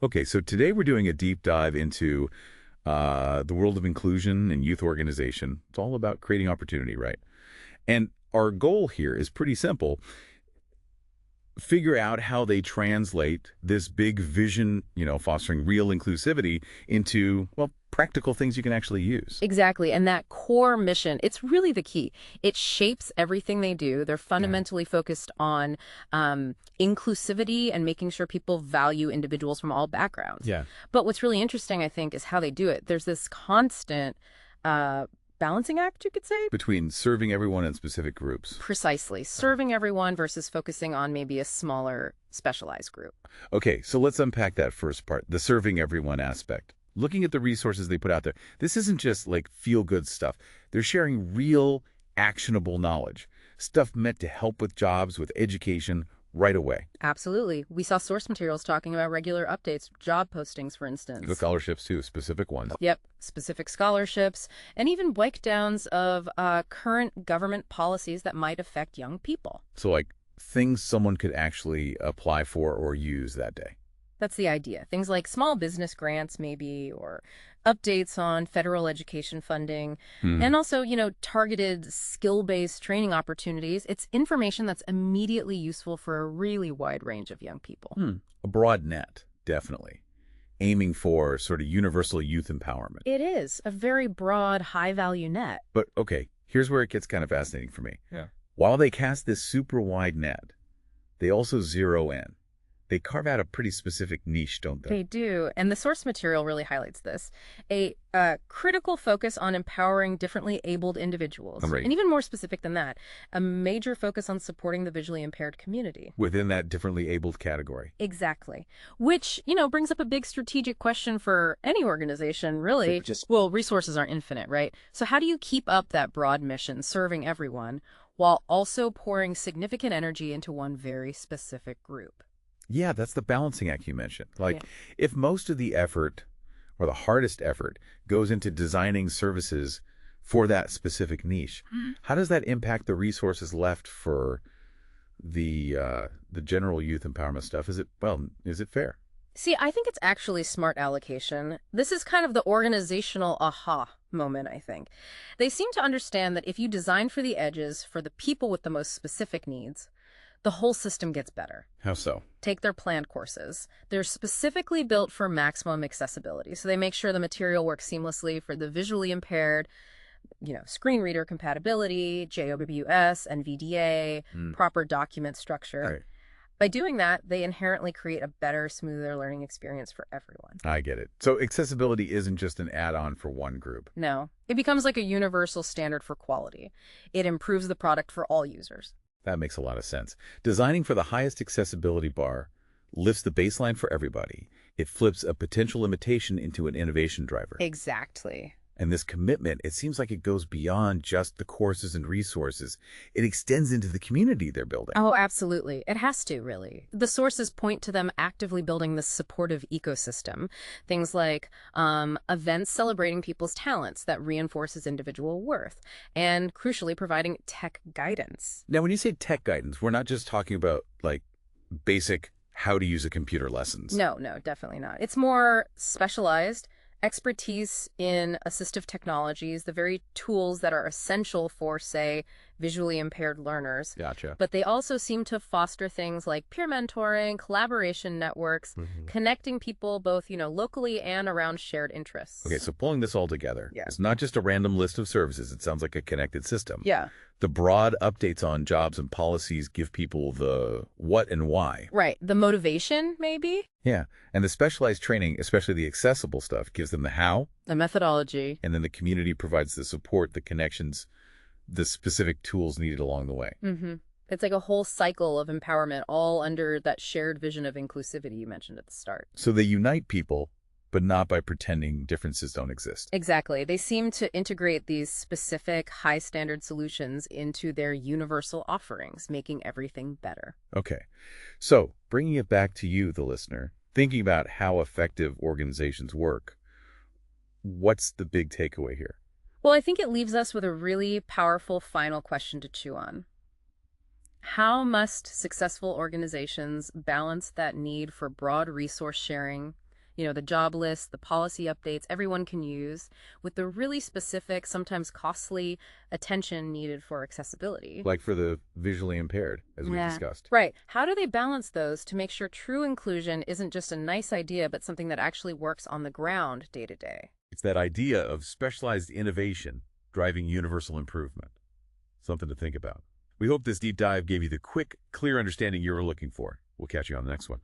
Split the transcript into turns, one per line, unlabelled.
Okay, so today we're doing a deep dive into the world of inclusion and youth organization. It's all about creating opportunity, right? And our goal here is pretty simple. Figure out how they translate this big vision, fostering real inclusivity into, well, practical things you can actually use.
Exactly. And that core mission, it's really the key. It shapes everything they do. They're
Yeah.
fundamentally focused on inclusivity and making sure people value individuals from all backgrounds.
Yeah.
But what's really interesting, I think, is how they do it. There's this constant uh, balancing act, you could say.
Between serving everyone in specific groups.
Precisely. Serving everyone versus focusing on maybe a smaller, specialized group.
Okay, so let's unpack that first part, the serving everyone aspect. Looking at the resources they put out there, this isn't just like feel-good stuff. They're sharing real, actionable knowledge, stuff meant to help with jobs, with education, right away.
Absolutely. We saw source materials talking about regular updates, job postings, for
The
instance.
scholarships, too, specific ones.
Yep, specific scholarships, and even breakdowns of current government policies that might affect young people.
So, like, things someone could actually apply for or use that day.
That's the idea. Things like small business grants, maybe, or updates on federal education funding,
Hmm.
and also, targeted skill-based training opportunities. It's information that's immediately useful for a really wide range of young people.
A broad net, definitely. Aiming for sort of universal youth empowerment.
It is a very broad, high-value net.
But, okay, here's where it gets kind of fascinating for me.
Yeah.
While they cast this super wide net, they also zero in. They carve out a pretty specific niche, don't they?
They do, and the source material really highlights this. A critical focus on empowering differently abled individuals.
Right.
And even more specific than that, a major focus on supporting the visually impaired community.
Within that differently abled category.
Exactly. Which, brings up a big strategic question for any organization, really.
Just
Well, resources aren't infinite, right? So how do you keep up that broad mission, serving everyone, while also pouring significant energy into one very specific group?
Yeah, that's the balancing act you mentioned.
Yeah.
Like, if most of the effort or the hardest effort goes into designing services for that specific niche, how does that impact the resources left for the general youth empowerment stuff? Is it fair?
See, I think it's actually smart allocation. This is kind of the organizational aha moment, I think. They seem to understand that if you design for the edges, for the people with the most specific needs, the whole system gets better.
How so?
Take their planned courses. They're specifically built for maximum accessibility. So they make sure the material works seamlessly for the visually impaired, screen reader compatibility, JOWS, NVDA,
Hmm.
proper document structure.
All right.
By doing that, they inherently create a better, smoother learning experience for everyone.
I get it. So accessibility isn't just an add-on for one group.
No, it becomes like a universal standard for quality. It improves the product for all users.
That makes a lot of sense. Designing for the highest accessibility bar lifts the baseline for everybody. It flips a potential limitation into an innovation driver.
Exactly.
And this commitment, it seems like it goes beyond just the courses and resources. It extends into the community they're building.
Oh, absolutely. It has to, really. The sources point to them actively building this supportive ecosystem. Things like events celebrating people's talents that reinforces individual worth, and crucially, providing tech guidance.
Now, when you say tech guidance, we're not just talking about like basic how to use a computer lessons.
No, no, definitely not. It's more specialized expertise in assistive technologies, the very tools that are essential for, say, visually impaired learners.
Gotcha.
But they also seem to foster things like peer mentoring, collaboration networks, connecting people both, locally and around shared interests.
Okay, so pulling this all together,
Yeah.
it's not just a random list of services. It sounds like a connected system.
Yeah,
The broad updates on jobs and policies give people the what and why.
right. The motivation, maybe?
Yeah, and the specialized training, especially the accessible stuff, gives them the how,
The methodology.
and then the community provides the support, the connections, the specific tools needed along the way.
Mm-hmm. It's like a whole cycle of empowerment, all under that shared vision of inclusivity you mentioned at the start.
So they unite people, but not by pretending differences don't exist.
Exactly. They seem to integrate these specific high standard solutions into their universal offerings, making everything better.
Okay, so bringing it back to you, the listener, thinking about how effective organizations work, what's the big takeaway here?
Well, I think it leaves us with a really powerful final question to chew on. How must successful organizations balance that need for broad resource sharing, the job lists, the policy updates everyone can use, with the really specific, sometimes costly attention needed for accessibility.
Like for the visually impaired, as we
Yeah.
discussed.
Right. How do they balance those to make sure true inclusion isn't just a nice idea, but something that actually works on the ground day to day?
It's that idea of specialized innovation driving universal improvement. Something to think about. We hope this deep dive gave you the quick, clear understanding you were looking for. We'll catch you on the next one.